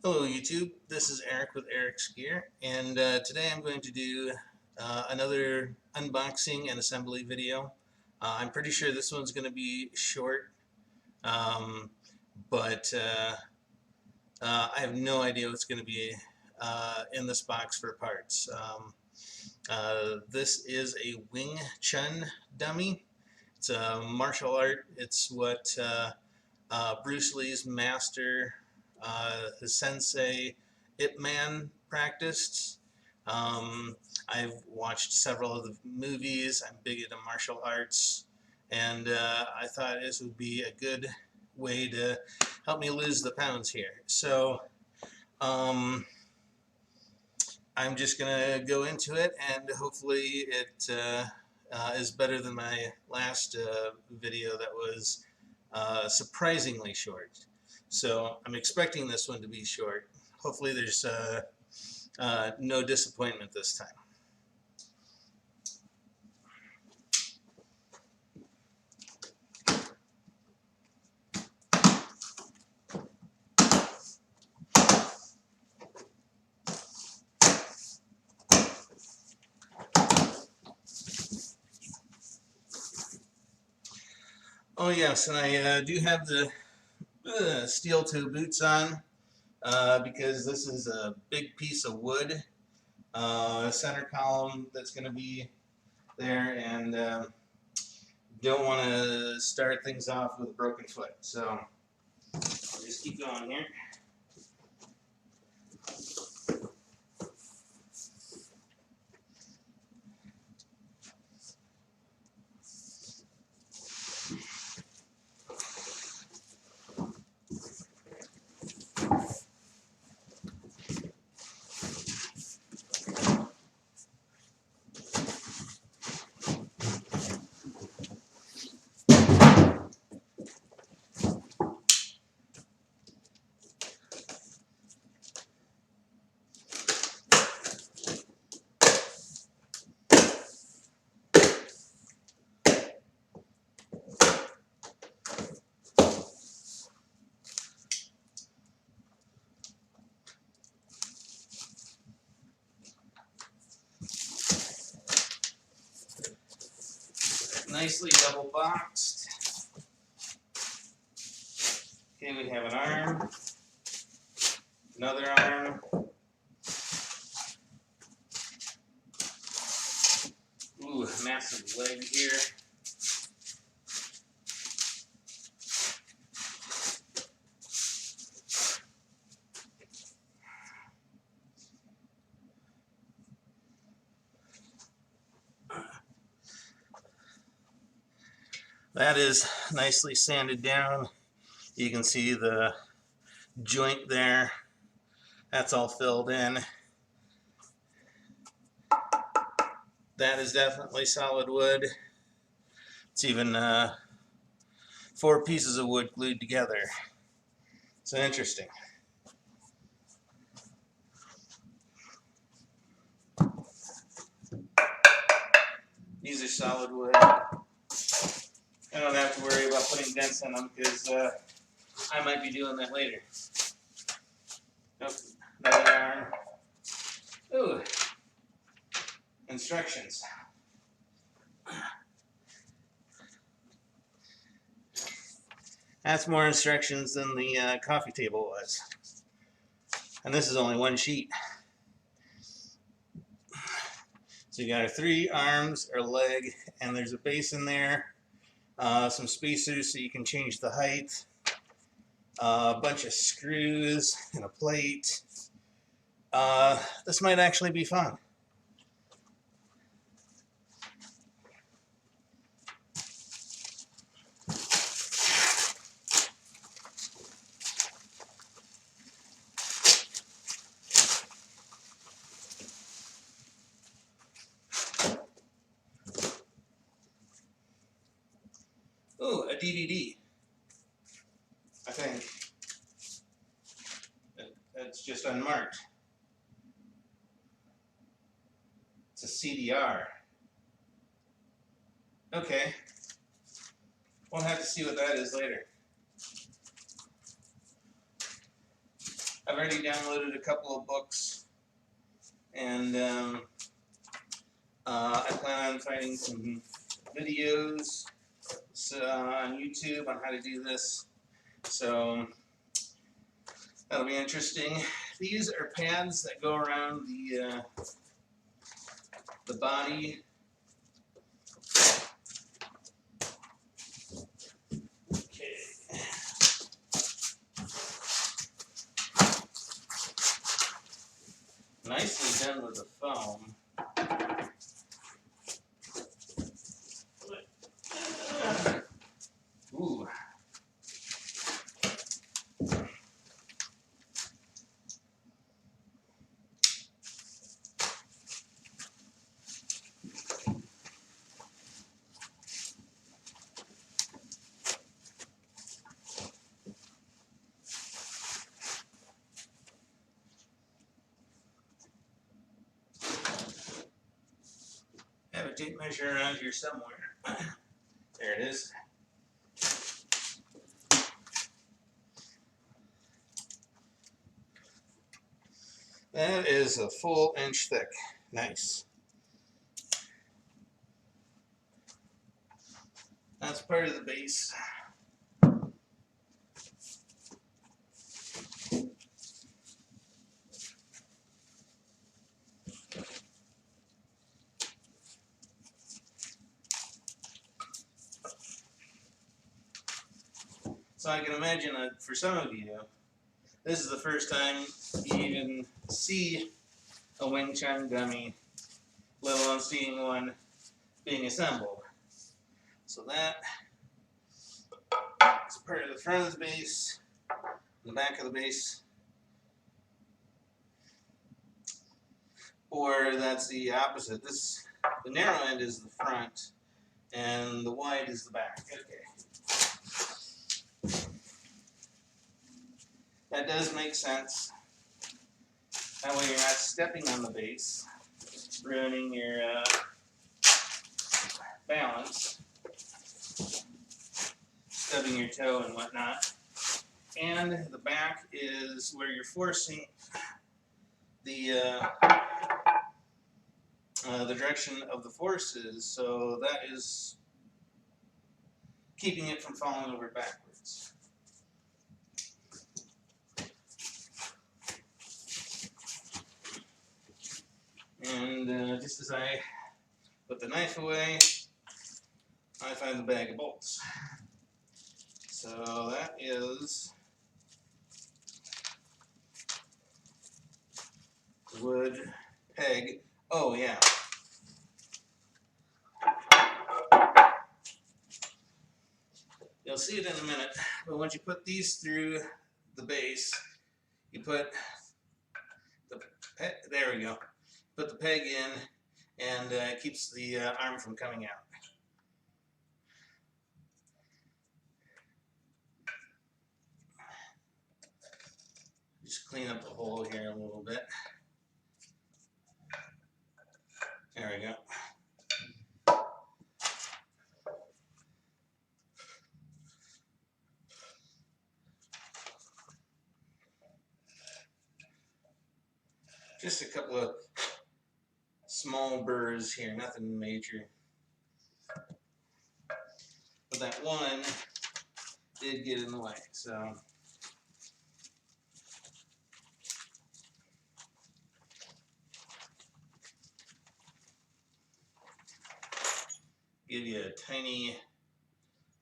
Hello YouTube, this is Eric with Eric's Gear, and today I'm going to do another unboxing and assembly video. I'm pretty sure this one's going to be short, um, but I have no idea what's going to be in this box for parts. This is a Wing Chun Dummy. It's a martial art. It's what Bruce Lee's master, his sensei, Ip Man, practiced. I've watched several of the movies. I'm big into martial arts, and I thought this would be a good way to help me lose the pounds here. So I'm just gonna go into it, and hopefully it is better than my last video that was surprisingly short. So I'm expecting this one to be short. Hopefully there's no disappointment this time. Oh yes, and I do have the steel toe boots on because this is a big piece of wood, center column that's going to be there, and don't want to start things off with a broken foot. So I'll just keep going here. Nicely double boxed. Okay, we have an arm, another arm, ooh, massive leg here. That is nicely sanded down. You can see the joint there. That's all filled in. That is definitely solid wood. It's even 4 pieces of wood glued together. So interesting. These are solid wood. I don't have to worry about putting dents in them because I might be doing that later. Nope, another arm. Ooh, instructions. That's more instructions than the coffee table was. And this is only one sheet. So you got 3 arms or leg, and there's a base in there, some spacers so you can change the height, a bunch of screws, and a plate. This might actually be fun. Ooh, a DVD. I think. That's just unmarked. It's a CDR. Okay. We'll have to see what that is later. I've already downloaded a couple of books, and I plan on finding some videos on YouTube on how to do this. So that'll be interesting. These are pads that go around the body. Okay. Nicely done with the foam. Ooh. I have a tape measure around here somewhere. There it is. That is a full inch thick. Nice. That's part of the base. So I can imagine that for some of you, this is the first time you even see a Wing Chun dummy, let alone seeing one being assembled. So that is part of the front of the base, the back of the base, or that's the opposite. The narrow end is the front, and the wide is the back. Okay. That does make sense. That way you're not stepping on the base, ruining your balance, stubbing your toe and whatnot. And the back is where you're forcing the direction of the forces, so that is keeping it from falling over backwards. And just as I put the knife away, I find the bag of bolts. So that is wood peg. Oh yeah. You'll see it in a minute, but once you put these through the base, you put the peg, there we go. Put the peg in, and it keeps the arm from coming out. Just clean up the hole here a little bit. There we go. Just a couple of small burrs here, nothing major. But that one did get in the way, so. Give you a tiny,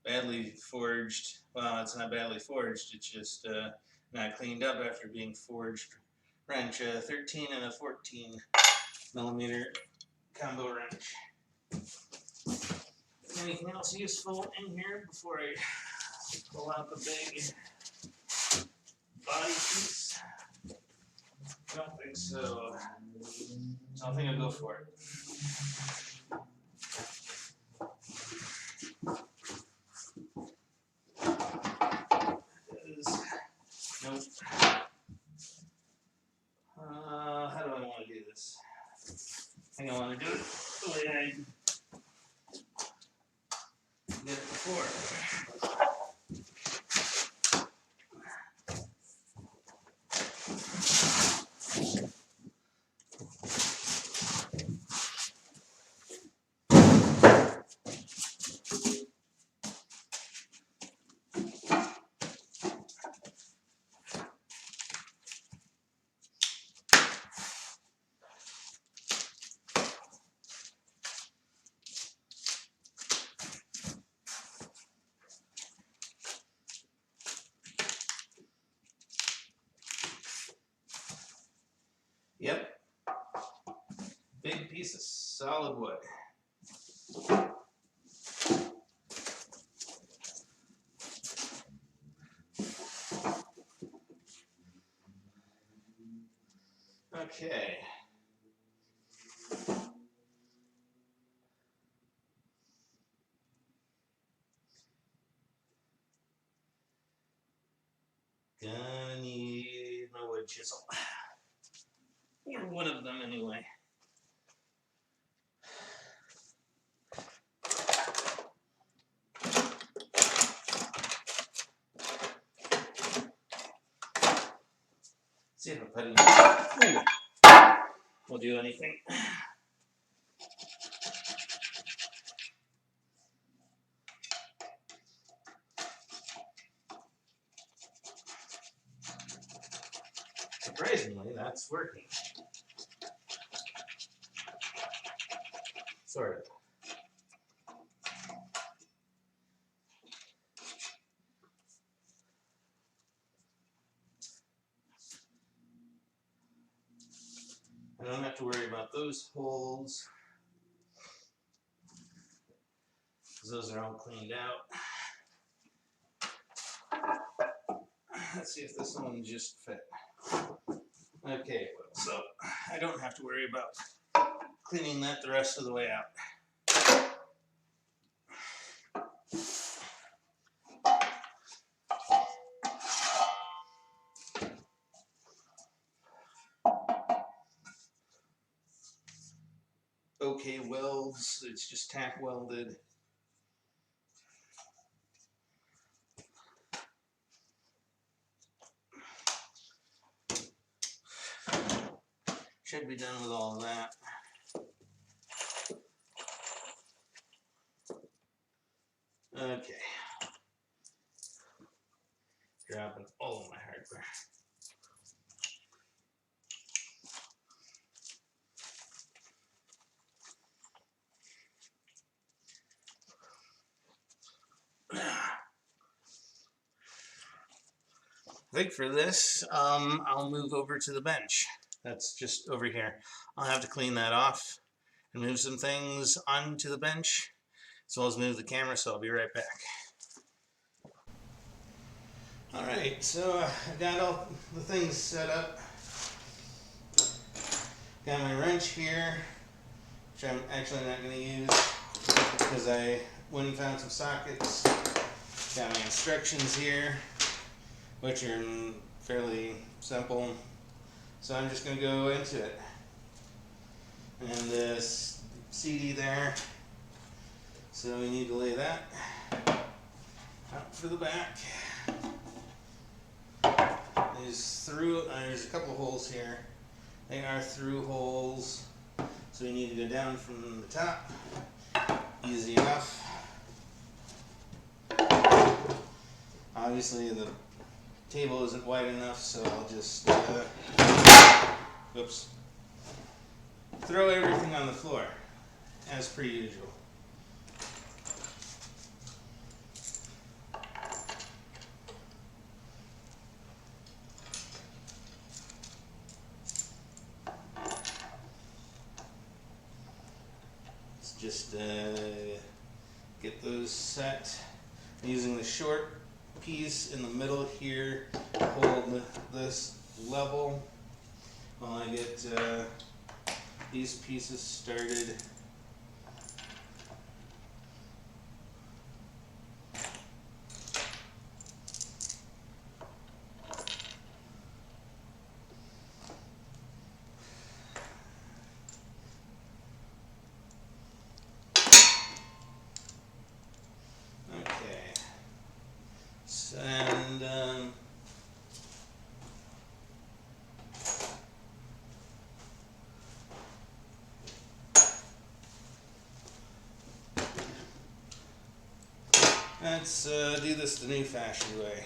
badly forged, well, it's not badly forged, it's just not cleaned up after being forged wrench, a 13 and a 14 millimeter combo wrench. Anything else useful in here before I pull out the big body piece? I don't think so. So I think I'll go for it. Nope. How do I want to do this? I think I want to do it the way I did it before. Yep. Big piece of solid wood. Okay. Gonna need my wood chisel. Or one of them anyway. See if I put it will do anything. Surprisingly, that's working. Sort of. I don't have to worry about those holes, because those are all cleaned out. Let's see if this one just fit. Okay, well, so I don't have to worry about cleaning that the rest of the way out. Okay, welds, it's just tack welded. Should be done with all of that. Okay. Dropping all of my hardware. I think for this, I'll move over to the bench. That's just over here. I'll have to clean that off and move some things onto the bench, as well as move the camera, so I'll be right back. Alright, so I got all the things set up. Got my wrench here, which I'm actually not going to use because I went and found some sockets. Got my instructions here, which are fairly simple. So I'm just going to go into it. And this CD there, so we need to lay that out for the back. There's a couple of holes here. They are through holes, so we need to go down from the top. Easy enough. Obviously the table isn't wide enough, so I'll just throw everything on the floor as per usual. Let's just get those set. I'm using the short piece in the middle here to hold this level while I get these pieces started. Let's do this the new fashioned way.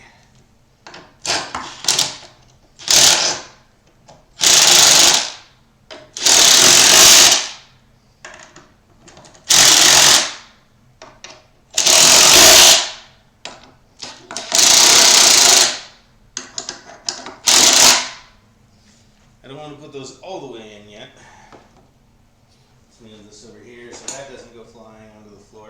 I don't want to put those all the way in yet. Let's move this over here so that doesn't go flying onto the floor.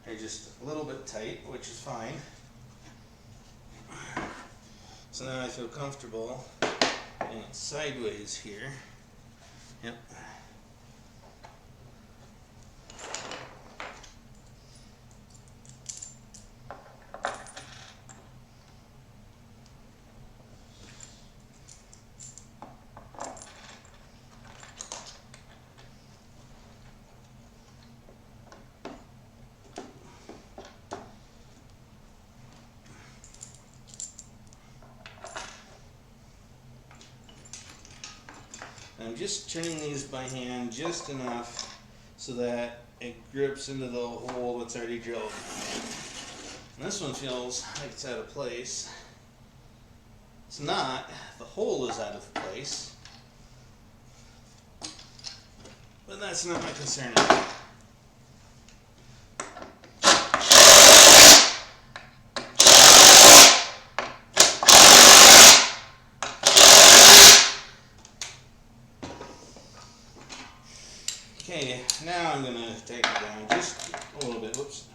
They're just a little bit tight, which is fine. So now I feel comfortable getting it sideways here. Yep. I'm just turning these by hand just enough so that it grips into the hole that's already drilled. And this one feels like it's out of place. It's not. The hole is out of place. But that's not my concern anymore. Okay, now I'm going to take it down just a little bit. Whoops.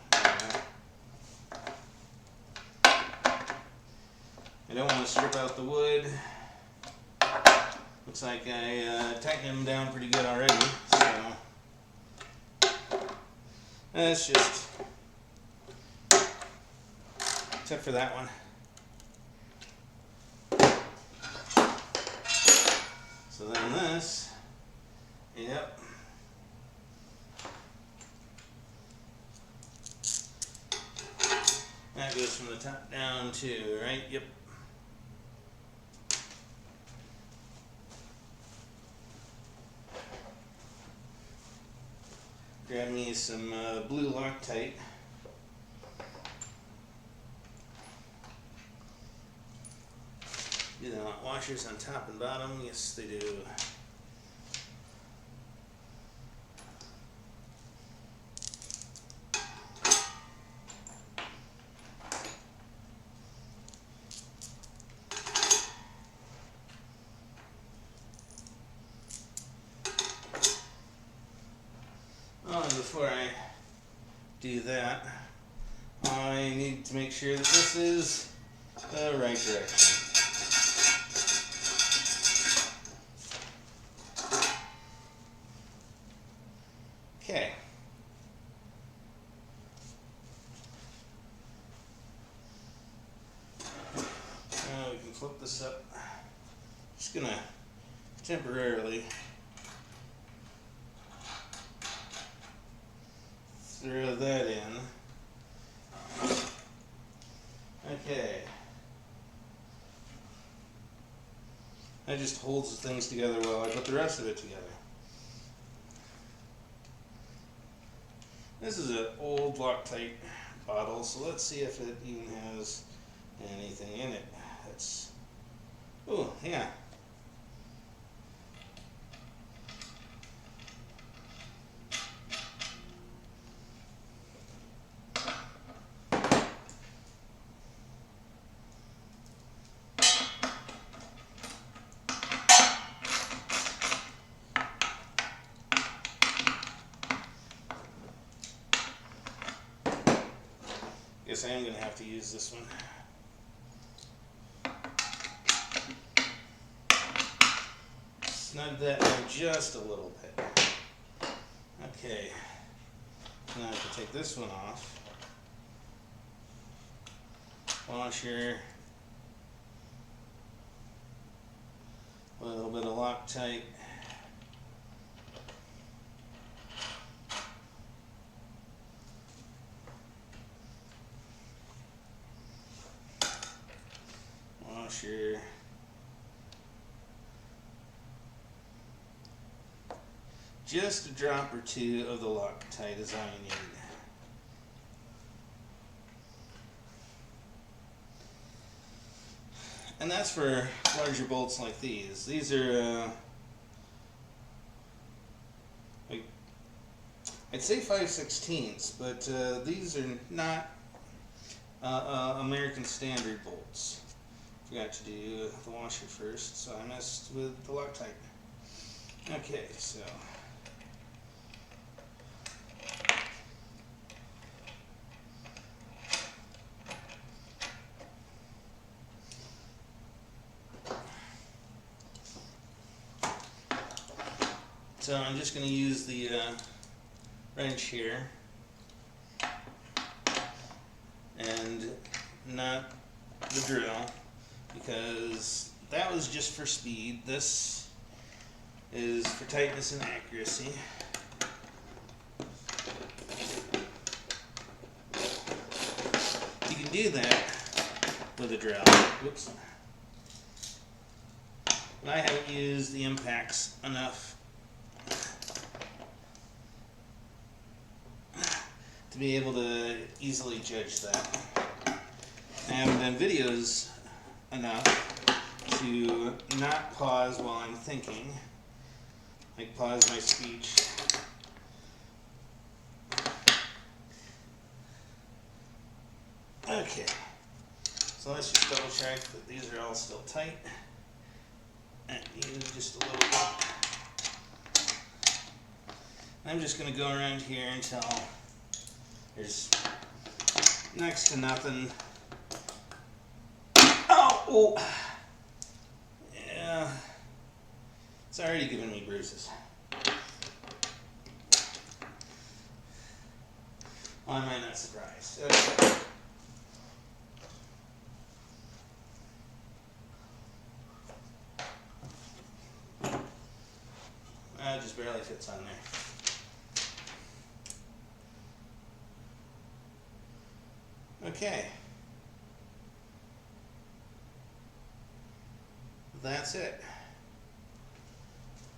I don't want to strip out the wood. Looks like I tightened them down pretty good already. So that's just, except for that one. So then this, yep. That goes from the top down too, right? Yep. Grab me some blue Loctite. Do they want washers on top and bottom? Yes, they do. Oh, and before I do that, I need to make sure that this is the right direction. Okay. Now we can flip this up. Just gonna temporarily throw that in. Okay. That just holds the things together while I put the rest of it together. This is an old Loctite bottle, so let's see if it even has anything in it. That's, oh yeah. Guess I am going to have to use this one. Snug that in just a little bit. Okay. Now I can take this one off. Washer. A little bit of Loctite. Washer. Just a drop or two of the Loctite is all you need. And that's for larger bolts like these. These are, like, I'd say 5/16, but these are not American standard bolts. Forgot to do the washer first, so I messed with the Loctite. Okay, so I'm just going to use the wrench here and not the drill, because that was just for speed. This is for tightness and accuracy. You can do that with a drill. Whoops. But I haven't used the impacts enough to be able to easily judge that. I haven't done videos enough to not pause while I'm thinking, like pause my speech. Okay, so let's just double check that these are all still tight. And use just a little bit. I'm just going to go around here until there's next to nothing. Oh! Yeah. It's already giving me bruises. Why am I not surprised? Okay. It just barely fits on there. Okay. That's it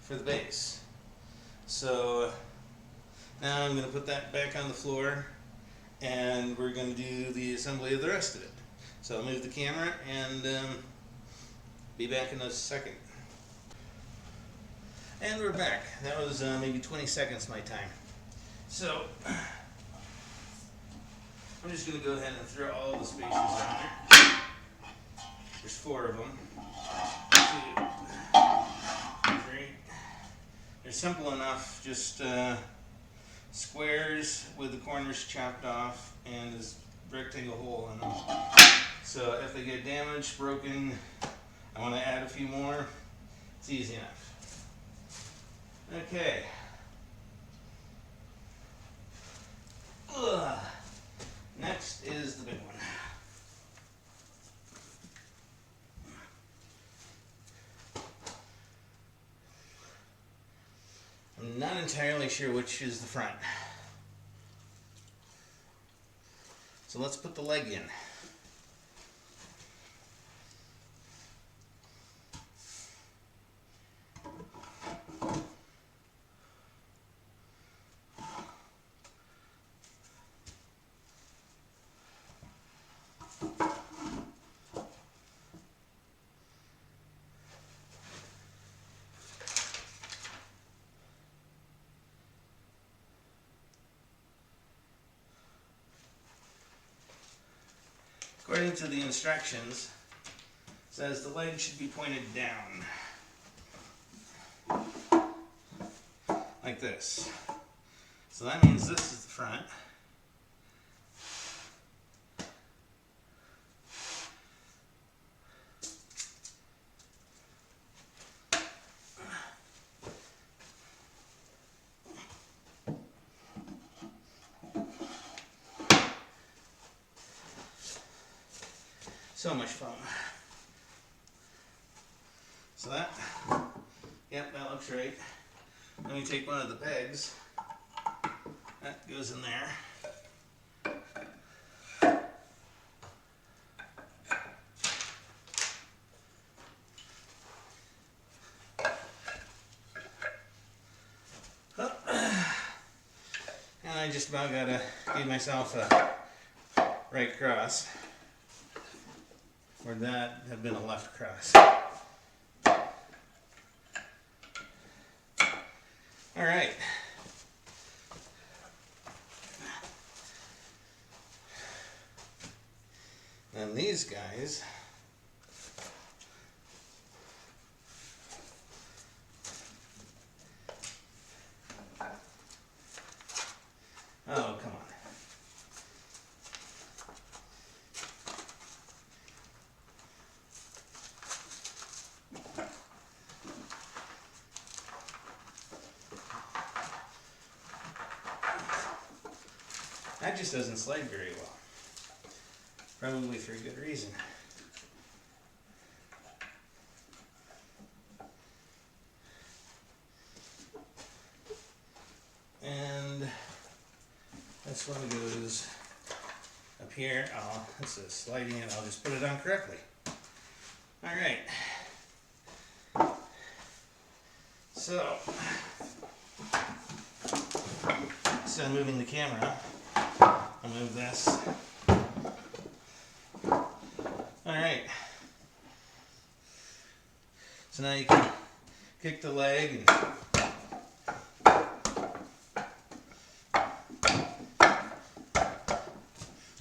for the base. So now I'm going to put that back on the floor, and we're going to do the assembly of the rest of it. So I'll move the camera and be back in a second. And we're back. That was maybe 20 seconds my time. So I'm just going to go ahead and throw all the spacers on there. There's 4 of them. 2, 3. They're simple enough, just squares with the corners chopped off and this rectangle hole in them. So if they get damaged, broken, I want to add a few more, it's easy enough. Okay. Ugh. Next is the big one. I'm not entirely sure which is the front. So let's put the leg in. According to the instructions, it says the leg should be pointed down. Like this. So that means this is the front. So much fun. So that, yep, that looks right. Let me take one of the pegs. That goes in there. And I just about gotta give myself a right cross, where that had been a left cross. All right. And these guys Oh, come on. That just doesn't slide very well. Probably for a good reason. And this one goes up here. This is sliding it. I'll just put it on correctly. All right. So, instead of moving the camera, I'll move this. All right. So now you can kick the leg and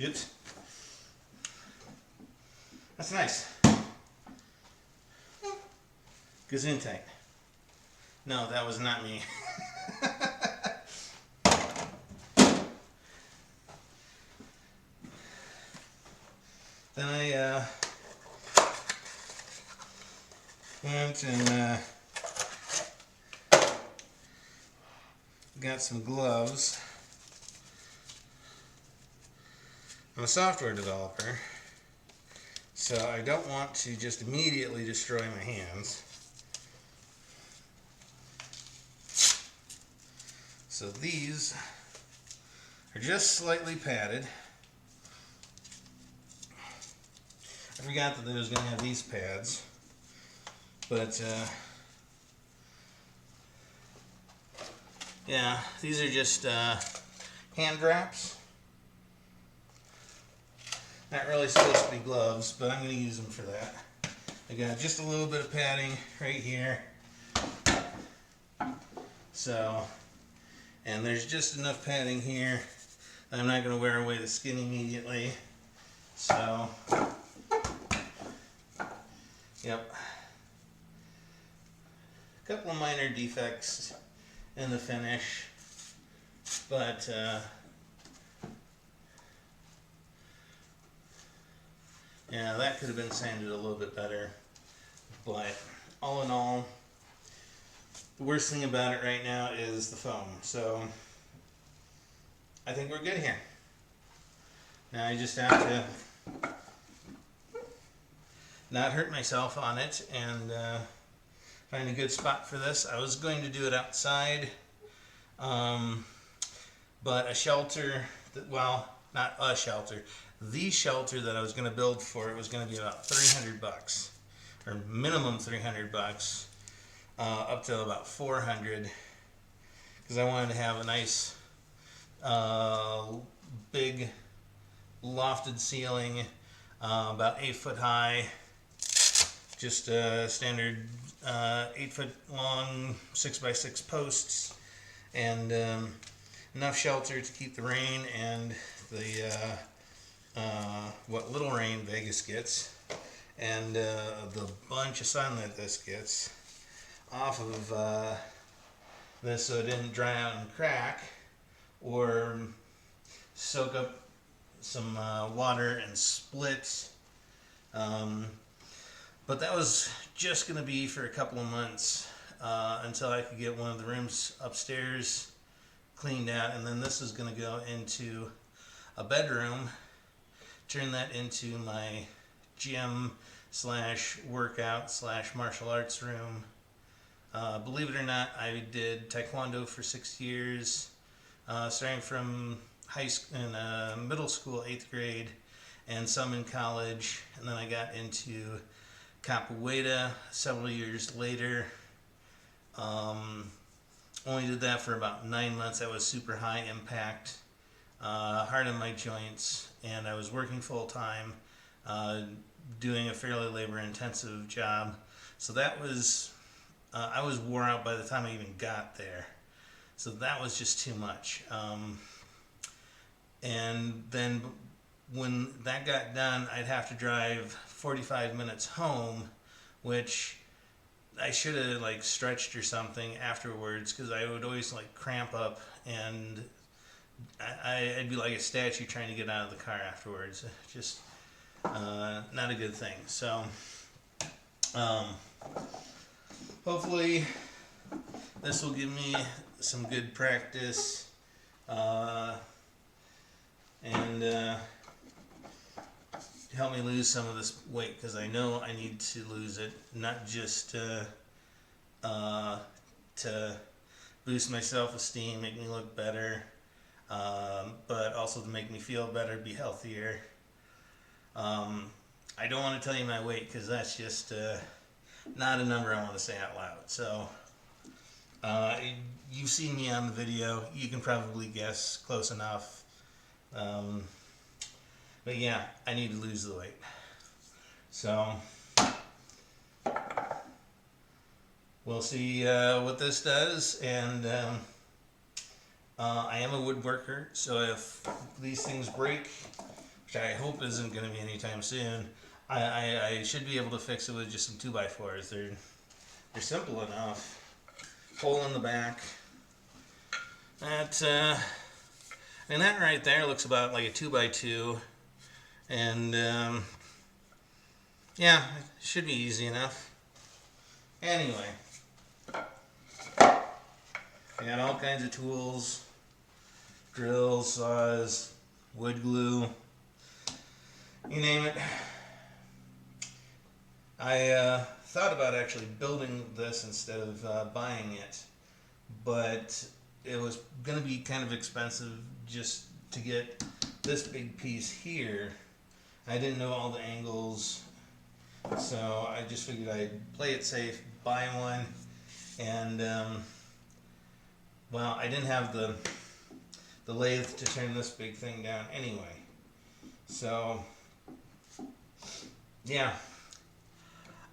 oops. That's nice. Gesundheit. No, that was not me. Then I went and got some gloves. I'm a software developer, so I don't want to just immediately destroy my hands. So these are just slightly padded. I forgot that I was going to have these pads, but yeah, these are just hand wraps. Not really supposed to be gloves, but I'm going to use them for that. I got just a little bit of padding right here. So, and there's just enough padding here that I'm not going to wear away the skin immediately. So, yep. A couple of minor defects in the finish, but yeah, that could have been sanded a little bit better. But all in all, the worst thing about it right now is the foam. So I think we're good here. Now I just have to not hurt myself on it and find a good spot for this. I was going to do it outside, but a shelter, well, not a shelter, the shelter that I was going to build for it was going to be about $300, or minimum $300, up to about $400, because I wanted to have a nice big lofted ceiling, about 8 foot high, just standard 8 foot long 6x6 posts, and enough shelter to keep the rain and the what little rain Vegas gets and the bunch of sun that this gets off of this, so it didn't dry out and crack or soak up some water and split. But that was just going to be for a couple of months until I could get one of the rooms upstairs cleaned out, and then this is going to go into a bedroom, turn that into my gym slash workout slash martial arts room. Believe it or not, I did Taekwondo for 6 years, starting from high school and middle school, 8th grade, and some in college, and then I got into capoeira several years later. Only did that for about 9 months. That was super high impact, hard on my joints, and I was working full time, doing a fairly labor intensive job. So that was, I was wore out by the time I even got there. So that was just too much. And then when that got done, I'd have to drive 45 minutes home, which I should have like stretched or something afterwards, because I would always like cramp up and I'd be like a statue trying to get out of the car afterwards. Just not a good thing. So um, hopefully this will give me some good practice and help me lose some of this weight, because I know I need to lose it, not just to boost my self-esteem, make me look better, but also to make me feel better, be healthier. I don't want to tell you my weight because that's just not a number I want to say out loud. So you've seen me on the video, you can probably guess close enough. But yeah, I need to lose the weight. So we'll see what this does. And I am a woodworker, so if these things break, which I hope isn't going to be anytime soon, I should be able to fix it with just some 2x4s. They're simple enough. Hole in the back. And that right there looks about like a 2x2. And yeah, it should be easy enough. Anyway, I got all kinds of tools, drills, saws, wood glue, you name it. I thought about actually building this instead of buying it, but it was going to be kind of expensive just to get this big piece here. I didn't know all the angles, so I just figured I'd play it safe, buy one, and well, I didn't have the lathe to turn this big thing down anyway. So yeah,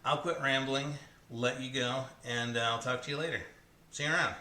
I'll quit rambling, let you go, and I'll talk to you later. See you around.